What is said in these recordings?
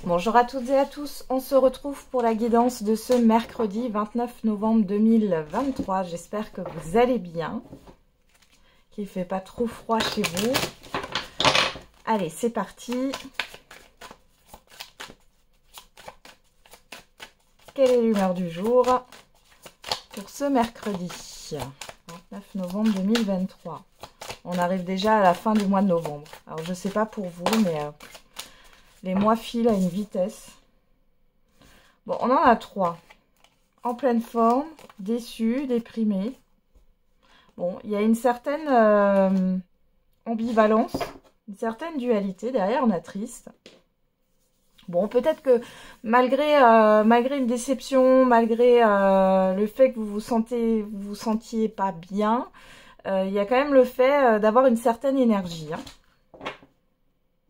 Bonjour à toutes et à tous, on se retrouve pour la guidance de ce mercredi 29 novembre 2023. J'espère que vous allez bien, qu'il ne fait pas trop froid chez vous. Allez, c'est parti. Quelle est l'humeur du jour pour ce mercredi 29 novembre 2023? On arrive déjà à la fin du mois de novembre. Alors, je ne sais pas pour vous, mais les mois filent à une vitesse. Bon, on en a 3. En pleine forme, déçu, déprimé. Bon, il y a une certaine ambivalence, une certaine dualité. Derrière, on a triste. Bon, peut-être que malgré une déception, malgré le fait que vous vous sentiez pas bien, il y a quand même le fait d'avoir une certaine énergie. Hein.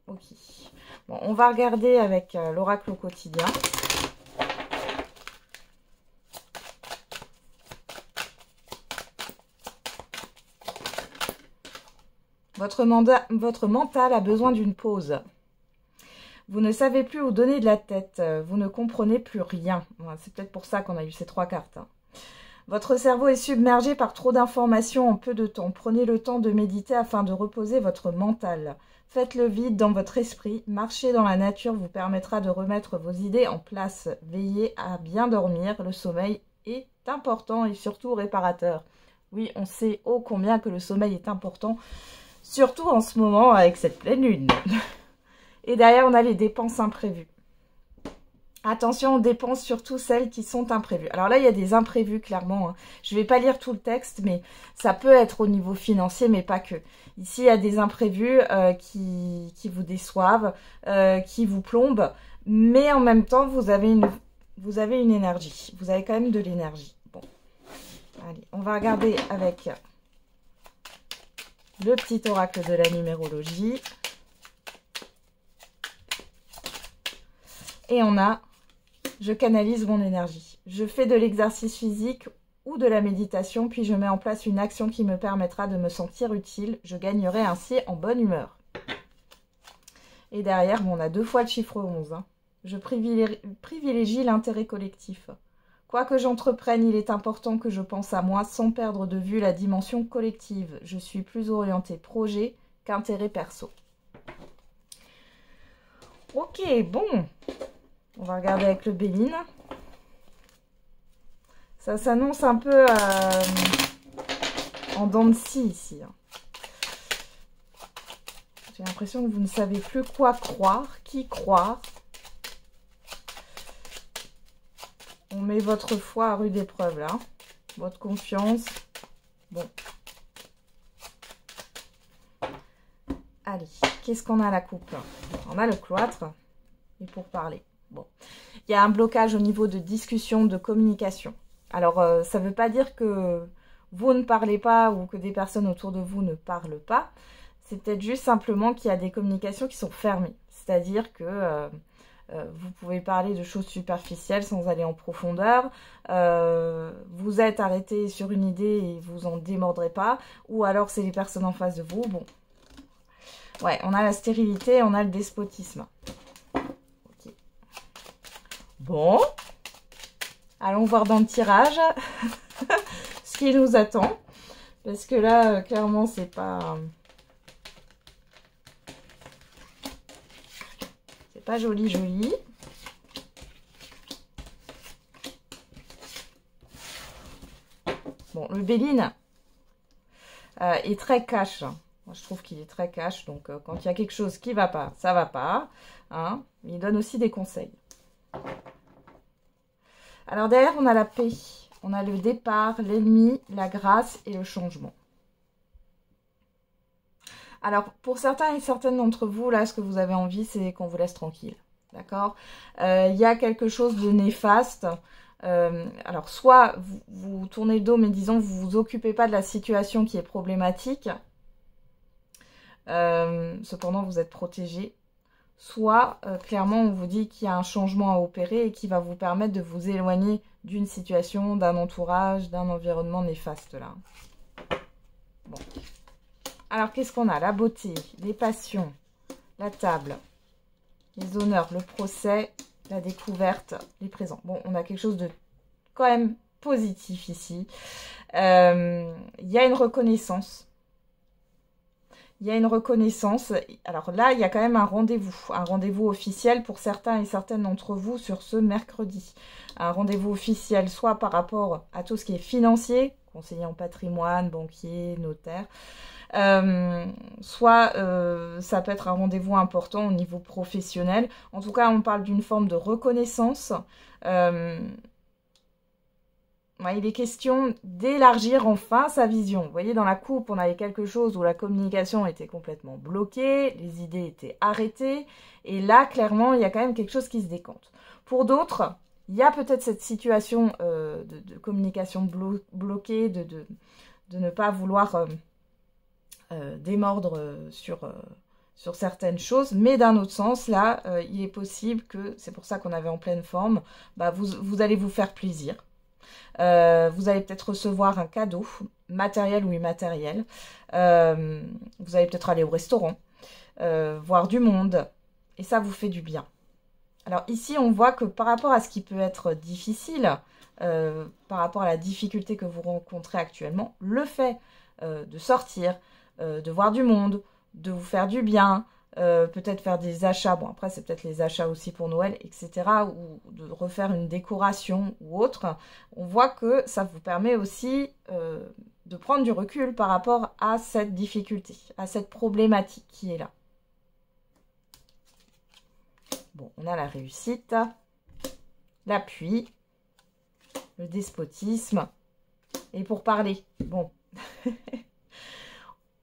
Ok. Bon, on va regarder avec l'oracle au quotidien. Votre mental a besoin d'une pause. Vous ne savez plus où donner de la tête. Vous ne comprenez plus rien. C'est peut-être pour ça qu'on a eu ces 3 cartes. Hein. Votre cerveau est submergé par trop d'informations en peu de temps. Prenez le temps de méditer afin de reposer votre mental. Faites le vide dans votre esprit. Marcher dans la nature vous permettra de remettre vos idées en place. Veillez à bien dormir. Le sommeil est important et surtout réparateur. Oui, on sait ô combien que le sommeil est important, surtout en ce moment avec cette pleine lune. Et derrière, on a les dépenses imprévues. Attention aux dépenses, surtout celles qui sont imprévues. Alors là, il y a des imprévus, clairement. Hein. Je ne vais pas lire tout le texte, mais ça peut être au niveau financier, mais pas que. Ici, il y a des imprévus qui vous déçoivent, qui vous plombent. Mais en même temps, vous avez une énergie. Vous avez quand même de l'énergie. Bon, allez, on va regarder avec le petit oracle de la numérologie. Et on a, je canalise mon énergie. Je fais de l'exercice physique ou de la méditation, puis je mets en place une action qui me permettra de me sentir utile. Je gagnerai ainsi en bonne humeur. Et derrière, bon, on a 2 fois le chiffre 11. Hein. Je privilégie l'intérêt collectif. Quoi que j'entreprenne, il est important que je pense à moi sans perdre de vue la dimension collective. Je suis plus orientée projet qu'intérêt perso. Ok, bon. On va regarder avec le Béline. Ça s'annonce un peu en dents de scie ici. Hein. J'ai l'impression que vous ne savez plus quoi croire, qui croire. On met votre foi à rude épreuve là. Votre confiance. Bon. Allez, qu'est-ce qu'on a à la coupe? On a le cloître. Et pour parler. Bon, il y a un blocage au niveau de discussion, de communication. Alors, ça ne veut pas dire que vous ne parlez pas ou que des personnes autour de vous ne parlent pas. C'est peut-être juste simplement qu'il y a des communications qui sont fermées. C'est-à-dire que vous pouvez parler de choses superficielles sans aller en profondeur. Vous êtes arrêté sur une idée et vous en démordrez pas. Ou alors, c'est les personnes en face de vous. Bon, ouais, on a la stérilité, on a le despotisme. Bon, allons voir dans le tirage ce qui nous attend. Parce que là, clairement, c'est pas joli, joli. Bon, le Béline est très cash. Moi, je trouve qu'il est très cash. Donc, quand il y a quelque chose qui ne va pas, ça ne va pas. Hein. Il donne aussi des conseils. Alors derrière, on a la paix, on a le départ, l'ennemi, la grâce et le changement. Alors, pour certains et certaines d'entre vous, là, ce que vous avez envie, c'est qu'on vous laisse tranquille. D'accord? Il y a quelque chose de néfaste. Alors, soit vous tournez le dos, mais disons, vous ne vous occupez pas de la situation qui est problématique. Cependant, vous êtes protégé. Soit, clairement, on vous dit qu'il y a un changement à opérer et qui va vous permettre de vous éloigner d'une situation, d'un entourage, d'un environnement néfaste, là. Bon. Alors, qu'est-ce qu'on a? La beauté, les passions, la table, les honneurs, le procès, la découverte, les présents. Bon, on a quelque chose de quand même positif ici. Il y a une reconnaissance. Il y a une reconnaissance. Alors là, il y a quand même un rendez-vous officiel pour certains et certaines d'entre vous sur ce mercredi. Un rendez-vous officiel, soit par rapport à tout ce qui est financier, conseiller en patrimoine, banquier, notaire, soit ça peut être un rendez-vous important au niveau professionnel. En tout cas, on parle d'une forme de reconnaissance. Il est question d'élargir enfin sa vision. Vous voyez, dans la coupe, on avait quelque chose où la communication était complètement bloquée, les idées étaient arrêtées, et là, clairement, il y a quand même quelque chose qui se décante. Pour d'autres, il y a peut-être cette situation de communication bloquée, de ne pas vouloir démordre sur certaines choses, mais d'un autre sens, là, il est possible que, c'est pour ça qu'on avait en pleine forme, vous allez vous faire plaisir. Vous allez peut-être recevoir un cadeau, matériel ou immatériel. Vous allez peut-être aller au restaurant, voir du monde, et ça vous fait du bien. Alors ici, on voit que par rapport à ce qui peut être difficile, par rapport à la difficulté que vous rencontrez actuellement, le fait de sortir, de voir du monde, de vous faire du bien, peut-être faire des achats, bon après c'est peut-être les achats aussi pour Noël, etc. ou de refaire une décoration ou autre, on voit que ça vous permet aussi de prendre du recul par rapport à cette difficulté, à cette problématique qui est là. Bon, on a la réussite, l'appui, le despotisme, et pour parler, bon...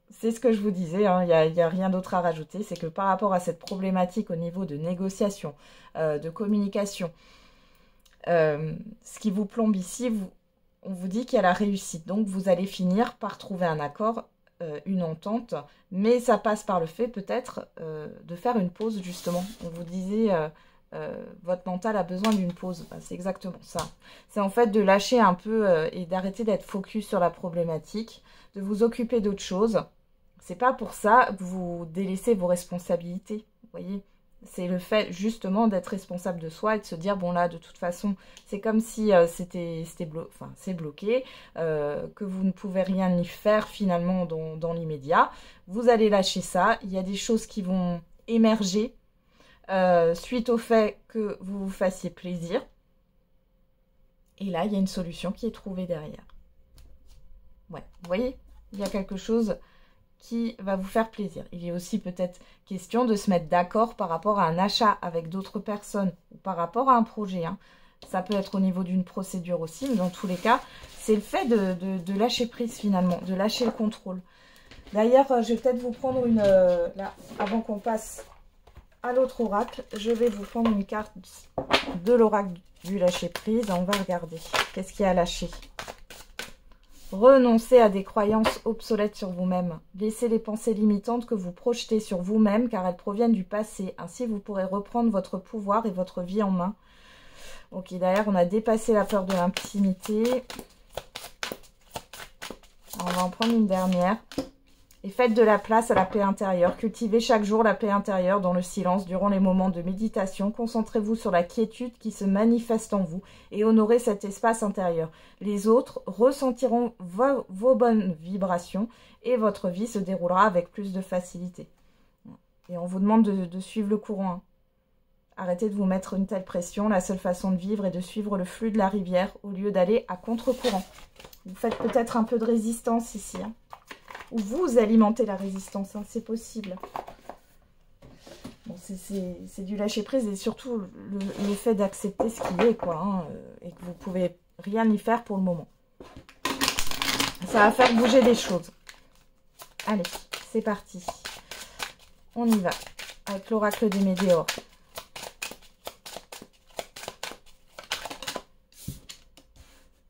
C'est ce que je vous disais, hein, il n'y a rien d'autre à rajouter, c'est que par rapport à cette problématique au niveau de négociation, de communication, ce qui vous plombe ici, on vous dit qu'il y a la réussite. Donc vous allez finir par trouver un accord, une entente, mais ça passe par le fait peut-être de faire une pause justement. On vous disait, votre mental a besoin d'une pause, c'est exactement ça. C'est en fait de lâcher un peu et d'arrêter d'être focus sur la problématique, de vous occuper d'autre chose. C'est pas pour ça que vous délaissez vos responsabilités, vous voyez. C'est le fait justement d'être responsable de soi et de se dire, bon là, de toute façon, c'est comme si c'est bloqué, que vous ne pouvez rien y faire finalement dans l'immédiat. Vous allez lâcher ça, il y a des choses qui vont émerger suite au fait que vous vous fassiez plaisir. Et là, il y a une solution qui est trouvée derrière. Ouais, vous voyez, il y a quelque chose qui va vous faire plaisir. Il est aussi peut-être question de se mettre d'accord par rapport à un achat avec d'autres personnes ou par rapport à un projet. Hein. Ça peut être au niveau d'une procédure aussi, mais dans tous les cas, c'est le fait de lâcher prise finalement, de lâcher le contrôle. D'ailleurs, je vais peut-être vous prendre une... là, avant qu'on passe à l'autre oracle, je vais vous prendre une carte de l'oracle du lâcher prise. On va regarder. Qu'est-ce qu'il y a à lâcher ? Renoncez à des croyances obsolètes sur vous-même. Laissez les pensées limitantes que vous projetez sur vous-même car elles proviennent du passé. Ainsi, vous pourrez reprendre votre pouvoir et votre vie en main. Ok, derrière, on a dépassé la peur de l'intimité. On va en prendre une dernière. Et faites de la place à la paix intérieure. Cultivez chaque jour la paix intérieure dans le silence durant les moments de méditation. Concentrez-vous sur la quiétude qui se manifeste en vous et honorez cet espace intérieur. Les autres ressentiront vos bonnes vibrations et votre vie se déroulera avec plus de facilité. Et on vous demande de suivre le courant. Hein. Arrêtez de vous mettre une telle pression. La seule façon de vivre est de suivre le flux de la rivière au lieu d'aller à contre-courant. Vous faites peut-être un peu de résistance ici. Hein. Ou vous alimentez la résistance, hein, c'est possible. Bon, c'est du lâcher-prise et surtout le fait d'accepter ce qui est, quoi, hein, et que vous pouvez rien y faire pour le moment. Ça va faire bouger des choses. Allez, c'est parti. On y va, avec l'oracle des météores.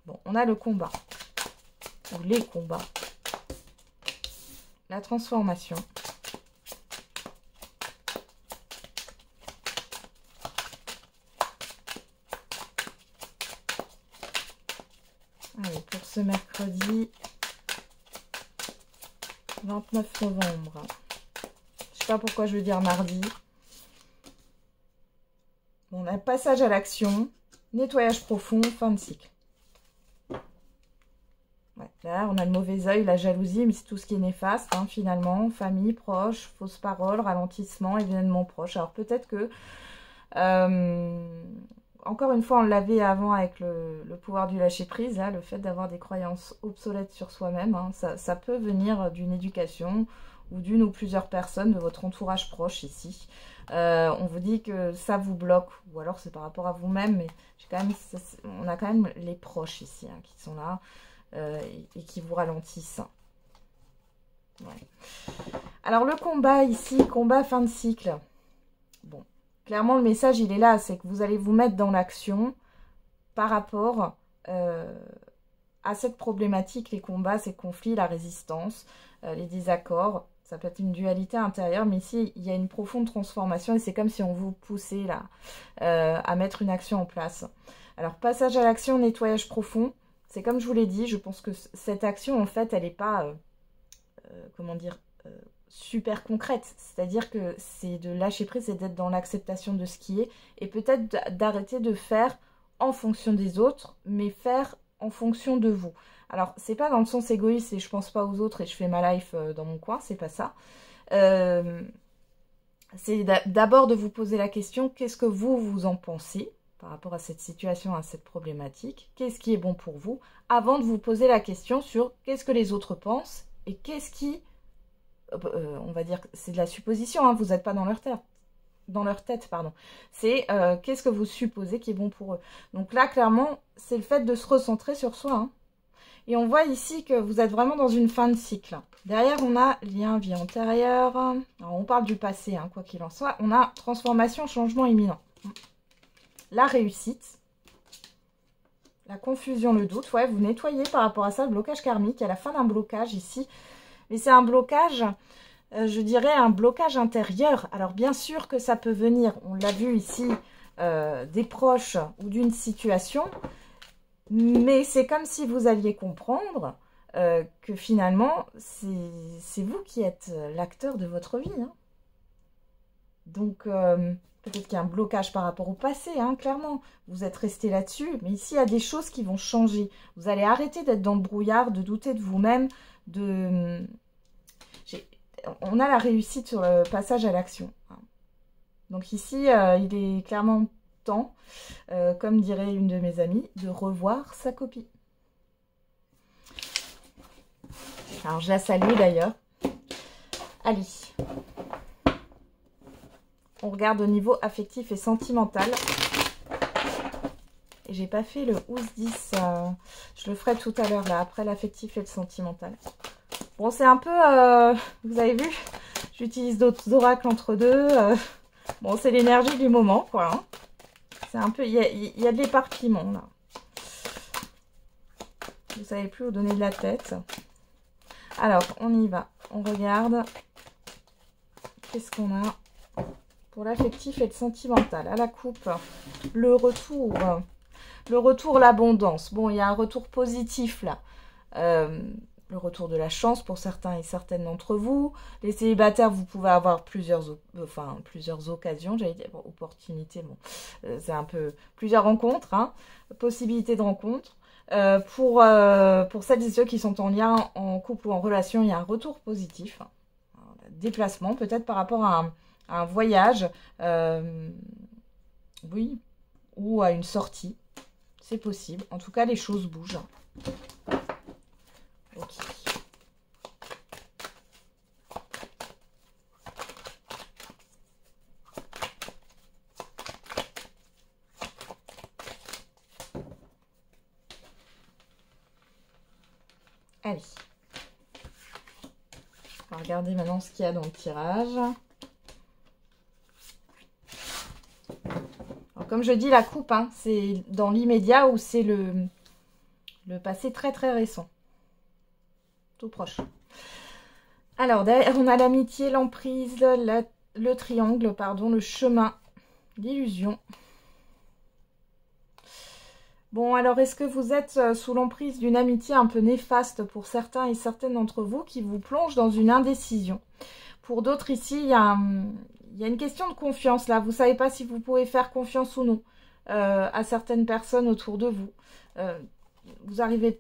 Bon, on a le combat, ou les combats. La transformation. Allez, pour ce mercredi 29 novembre. Je sais pas pourquoi je veux dire mardi. On a passage à l'action, nettoyage profond, fin de cycle. Ouais, là, on a le mauvais œil, la jalousie, mais c'est tout ce qui est néfaste, hein, finalement. Famille, proche, fausses paroles, ralentissement, événements proches. Alors peut-être que, encore une fois, on l'avait avant avec le pouvoir du lâcher-prise, le fait d'avoir des croyances obsolètes sur soi-même. Hein, ça peut venir d'une éducation ou d'une ou plusieurs personnes de votre entourage proche ici. On vous dit que ça vous bloque, ou alors c'est par rapport à vous-même, mais on a quand même les proches ici, hein, qui sont là. Et qui vous ralentissent. Ouais. Alors le combat ici, combat fin de cycle. Bon, clairement le message il est là, c'est que vous allez vous mettre dans l'action par rapport à cette problématique, les combats, ces conflits, la résistance, les désaccords. Ça peut être une dualité intérieure, mais ici il y a une profonde transformation et c'est comme si on vous poussait là à mettre une action en place. Alors passage à l'action, nettoyage profond. C'est comme je vous l'ai dit, je pense que cette action, en fait, elle n'est pas, comment dire, super concrète. C'est-à-dire que c'est de lâcher prise et d'être dans l'acceptation de ce qui est. Et peut-être d'arrêter de faire en fonction des autres, mais faire en fonction de vous. Alors, c'est pas dans le sens égoïste et je pense pas aux autres et je fais ma life dans mon coin, c'est pas ça. C'est d'abord de vous poser la question, qu'est-ce que vous en pensez ? Par rapport à cette situation, à cette problématique, qu'est-ce qui est bon pour vous, avant de vous poser la question sur qu'est-ce que les autres pensent et qu'est-ce qui, on va dire, c'est de la supposition, hein, vous n'êtes pas dans leur tête, pardon. C'est qu'est-ce que vous supposez qui est bon pour eux. Donc là, clairement, c'est le fait de se recentrer sur soi. Hein. Et on voit ici que vous êtes vraiment dans une fin de cycle. Derrière, on a lien, vie antérieure. Alors, on parle du passé, hein, quoi qu'il en soit. On a transformation, changement imminent. La réussite, la confusion, le doute, ouais, vous nettoyez par rapport à ça, le blocage karmique, il y a la fin d'un blocage ici, mais c'est un blocage, je dirais un blocage intérieur. Alors bien sûr que ça peut venir, on l'a vu ici, des proches ou d'une situation, mais c'est comme si vous alliez comprendre que finalement, c'est vous qui êtes l'acteur de votre vie. Hein. Donc... peut-être qu'il y a un blocage par rapport au passé, hein, clairement. Vous êtes resté là-dessus, mais ici, il y a des choses qui vont changer. Vous allez arrêter d'être dans le brouillard, de douter de vous-même. On a la réussite sur le passage à l'action. Donc ici, il est clairement temps, comme dirait une de mes amies, de revoir sa copie. Alors, je la salue d'ailleurs. Allez. On regarde au niveau affectif et sentimental. Et j'ai pas fait le 11-10. Je le ferai tout à l'heure, là, après l'affectif et le sentimental. Bon, c'est un peu... vous avez vu, j'utilise d'autres oracles entre deux. Bon, c'est l'énergie du moment, quoi. Hein. C'est un peu... Il y a de l'éparpillement, là. Vous savez plus où donner de la tête. Alors, on y va. On regarde. Qu'est-ce qu'on a ? Pour l'affectif et le sentimental, à la coupe, le retour, l'abondance. Bon, il y a un retour positif là. Le retour de la chance pour certains et certaines d'entre vous. Les célibataires, vous pouvez avoir plusieurs occasions, j'allais dire, bon, opportunités, bon, c'est un peu plusieurs rencontres, hein, possibilités de rencontres. Pour celles et ceux qui sont en lien, en couple ou en relation, il y a un retour positif. Un déplacement, peut-être par rapport à un voyage, oui, ou à une sortie, c'est possible. En tout cas, les choses bougent. Ok. Allez. On va regarder maintenant ce qu'il y a dans le tirage. Alors, comme je dis, la coupe, hein, c'est dans l'immédiat ou c'est le passé très très récent. Tout proche. Alors, derrière, on a l'amitié, l'emprise, le triangle, pardon, le chemin, l'illusion. Bon, alors, est-ce que vous êtes sous l'emprise d'une amitié un peu néfaste pour certains et certaines d'entre vous qui vous plonge dans une indécision? Pour d'autres, ici, il y a il y a une question de confiance là. Vous ne savez pas si vous pouvez faire confiance ou non à certaines personnes autour de vous. Vous n'arrivez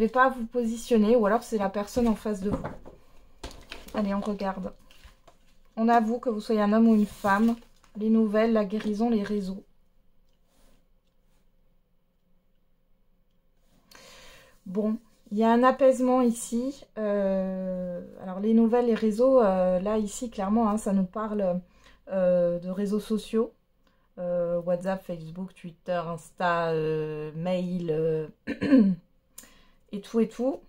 pas à vous positionner, ou alors c'est la personne en face de vous. Allez, on regarde. On avoue que vous soyez un homme ou une femme. Les nouvelles, la guérison, les réseaux. Bon, il y a un apaisement ici. Alors, les nouvelles, les réseaux, là, ici, clairement, hein, ça nous parle de réseaux sociaux. WhatsApp, Facebook, Twitter, Insta, mail, et tout et tout.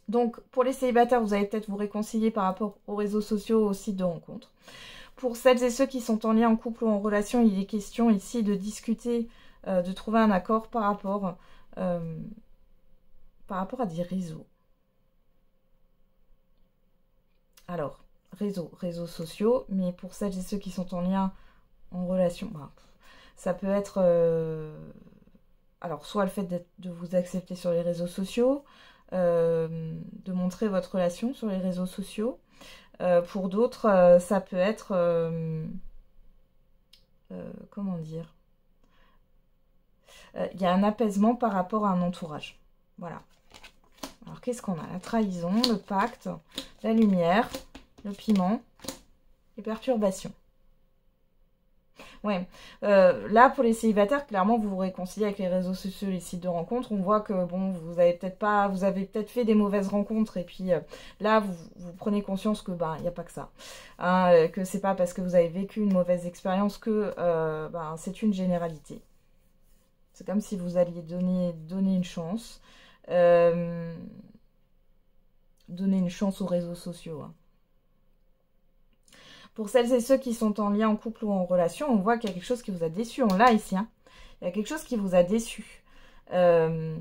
Donc, pour les célibataires, vous allez peut-être vous réconcilier par rapport aux réseaux sociaux, aux sites de rencontres. Pour celles et ceux qui sont en lien en couple ou en relation, il est question ici de discuter, de trouver un accord par rapport à des réseaux. Alors, réseaux sociaux, mais pour celles et ceux qui sont en lien en relation, ça peut être alors soit le fait de vous accepter sur les réseaux sociaux, de montrer votre relation sur les réseaux sociaux. Pour d'autres, ça peut être comment dire, il y a un apaisement par rapport à un entourage. Voilà. Alors qu'est-ce qu'on a? La trahison, le pacte, la lumière, le piment, les perturbations. Ouais, là pour les célibataires, clairement vous vous réconciliez avec les réseaux sociaux, les sites de rencontres. On voit que bon, vous avez peut-être fait des mauvaises rencontres, et puis là vous prenez conscience que il n'y a pas que ça, hein, que c'est pas parce que vous avez vécu une mauvaise expérience que c'est une généralité. C'est comme si vous alliez donner une chance, donner une chance aux réseaux sociaux, hein. Pour celles et ceux qui sont en lien en couple ou en relation, on voit qu'il y a quelque chose qui vous a déçu. On l'a ici, hein. Il y a quelque chose qui vous a déçu. Ouais.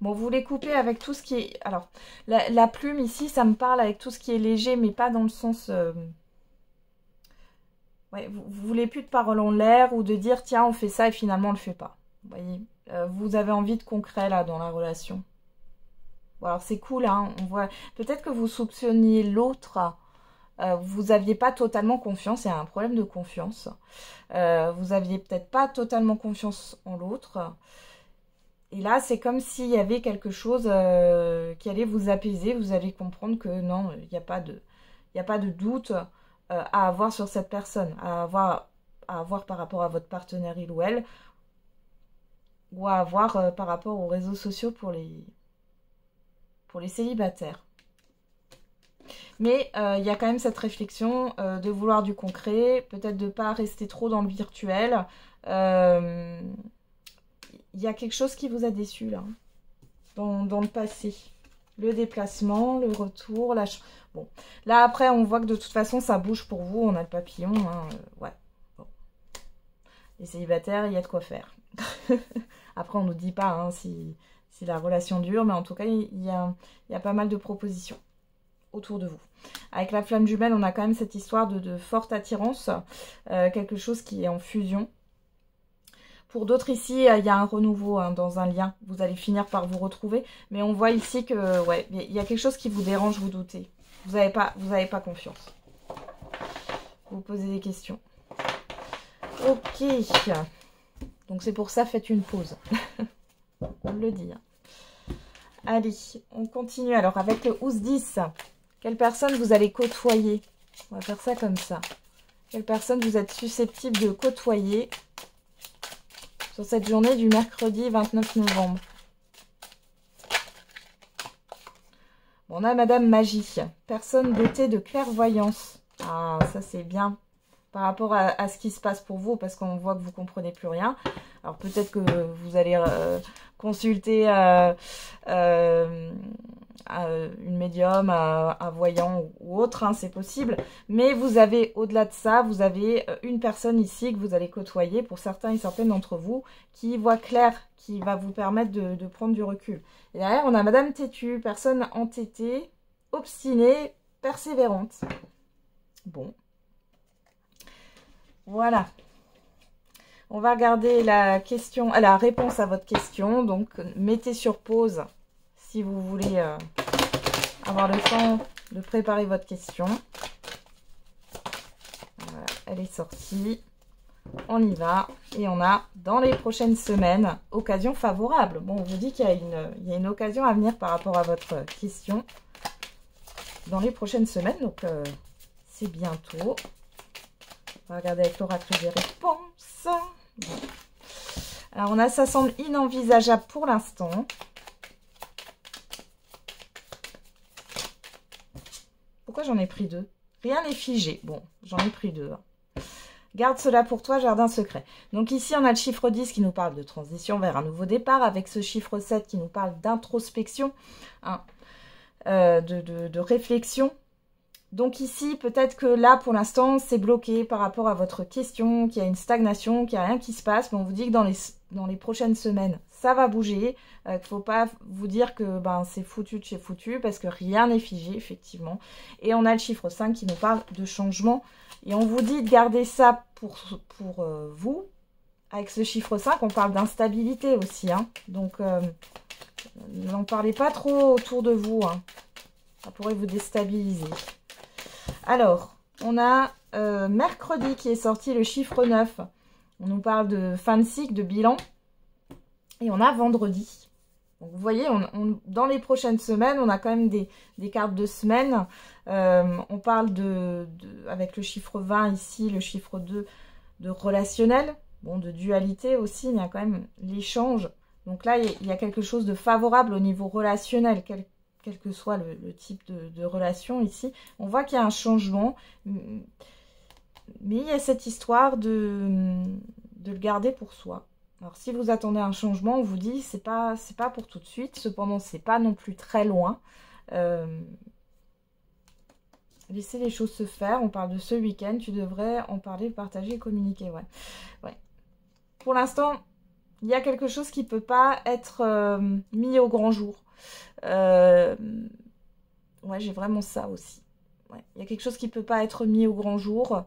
Bon, vous les coupez avec tout ce qui est... Alors, la plume ici, ça me parle avec tout ce qui est léger, mais pas dans le sens... Ouais, vous voulez plus de paroles en l'air, ou de dire, tiens, on fait ça, et finalement, on le fait pas. Vous voyez, vous avez envie de concret, là, dans la relation. Bon, alors, c'est cool, hein. On voit... Peut-être que vous soupçonniez l'autre... vous n'aviez pas totalement confiance, il y a un problème de confiance. Vous n'aviez peut-être pas totalement confiance en l'autre. Et là, c'est comme s'il y avait quelque chose qui allait vous apaiser. Vous allez comprendre que non, il n'y a pas de doute à avoir sur cette personne, à avoir par rapport à votre partenaire, il ou elle, ou à avoir par rapport aux réseaux sociaux pour les célibataires. Mais il y a quand même cette réflexion de vouloir du concret, peut-être de ne pas rester trop dans le virtuel. Il y a quelque chose qui vous a déçu là, dans le passé. Le déplacement, le retour, bon. Là après, on voit que de toute façon, ça bouge pour vous. On a le papillon, hein, ouais. Bon. Les célibataires, il y a de quoi faire. Après, on ne nous dit pas hein, si la relation dure, mais en tout cas, il y a pas mal de propositions autour de vous. Avec la flamme jumelle, on a quand même cette histoire de forte attirance, quelque chose qui est en fusion. Pour d'autres ici, il y a un renouveau hein, dans un lien. Vous allez finir par vous retrouver. Mais on voit ici que ouais, il y a quelque chose qui vous dérange, vous doutez. Vous n'avez pas confiance. Vous posez des questions. Ok. Donc c'est pour ça, faites une pause. On le dit. Hein. Allez, on continue alors avec le Ous 10. Quelle personne vous allez côtoyer? On va faire ça comme ça. Quelle personne vous êtes susceptible de côtoyer sur cette journée du mercredi 29 novembre. Bon, on a Madame Magie. Personne dotée de clairvoyance. Ah, ça c'est bien. Par rapport à ce qui se passe pour vous, parce qu'on voit que vous ne comprenez plus rien. Alors peut-être que vous allez consulter une médium, un voyant ou autre, hein, c'est possible. Mais vous avez, au-delà de ça, vous avez une personne ici que vous allez côtoyer, pour certains et certaines d'entre vous, qui voit clair, qui va vous permettre de prendre du recul. Et derrière, on a Madame Têtue, personne entêtée, obstinée, persévérante. Bon. Voilà. On va regarder la question, la réponse à votre question. Donc, mettez sur pause si vous voulez avoir le temps de préparer votre question. Voilà, elle est sortie. On y va. Et on a, dans les prochaines semaines, occasion favorable. Bon, on vous dit qu'il y a une occasion à venir par rapport à votre question. Dans les prochaines semaines, donc c'est bientôt. On va regarder avec l'oracle des réponses. Bon. Alors, on a, ça semble inenvisageable pour l'instant. Pourquoi j'en ai pris deux? Rien n'est figé. Bon, j'en ai pris deux. Garde cela pour toi, jardin secret. Donc ici, on a le chiffre 10 qui nous parle de transition vers un nouveau départ, avec ce chiffre 7 qui nous parle d'introspection, hein, de réflexion. Donc ici, peut-être que là, pour l'instant, c'est bloqué par rapport à votre question, qu'il y a une stagnation, qu'il n'y a rien qui se passe. Mais on vous dit que dans les prochaines semaines, ça va bouger. Il ne faut pas vous dire que c'est foutu de chez foutu, parce que rien n'est figé, effectivement. Et on a le chiffre 5 qui nous parle de changement. Et on vous dit de garder ça pour vous. Avec ce chiffre 5, on parle d'instabilité aussi. Hein. Donc, n'en parlez pas trop autour de vous. Hein. Ça pourrait vous déstabiliser. Alors, on a mercredi qui est sorti le chiffre 9. On nous parle de fin de cycle, de bilan. Et on a vendredi. Donc, vous voyez, dans les prochaines semaines, on a quand même des cartes de semaine. On parle avec le chiffre 20 ici, le chiffre 2, de relationnel. Bon, de dualité aussi, il y a quand même l'échange. Donc là, il y a quelque chose de favorable au niveau relationnel, quel que soit le type de relation ici. On voit qu'il y a un changement, mais il y a cette histoire de le garder pour soi. Alors, si vous attendez un changement, on vous dit c'est pas pour tout de suite. Cependant, c'est pas non plus très loin. Laissez les choses se faire. On parle de ce week-end. Tu devrais en parler, partager et communiquer. Ouais. Pour l'instant, il y a quelque chose qui ne peut pas être mis au grand jour. Ouais, j'ai vraiment ça aussi. Ouais. Il y a quelque chose qui ne peut pas être mis au grand jour.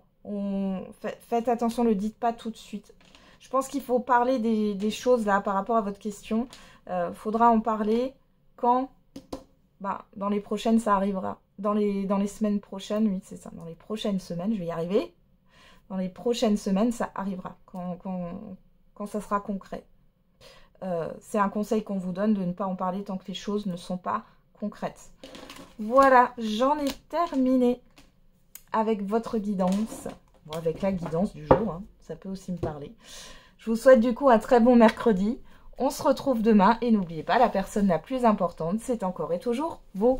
Faites attention, ne le dites pas tout de suite. Je pense qu'il faut parler des choses là par rapport à votre question. Faudra en parler quand dans les prochaines, ça arrivera. Dans les semaines prochaines, oui, c'est ça. Dans les prochaines semaines, je vais y arriver. Dans les prochaines semaines, ça arrivera. Quand ça sera concret. C'est un conseil qu'on vous donne de ne pas en parler tant que les choses ne sont pas concrètes. Voilà, j'en ai terminé avec votre guidance. Bon, avec la guidance du jour, hein, ça peut aussi me parler. Je vous souhaite du coup un très bon mercredi. On se retrouve demain et n'oubliez pas, la personne la plus importante, c'est encore et toujours vous.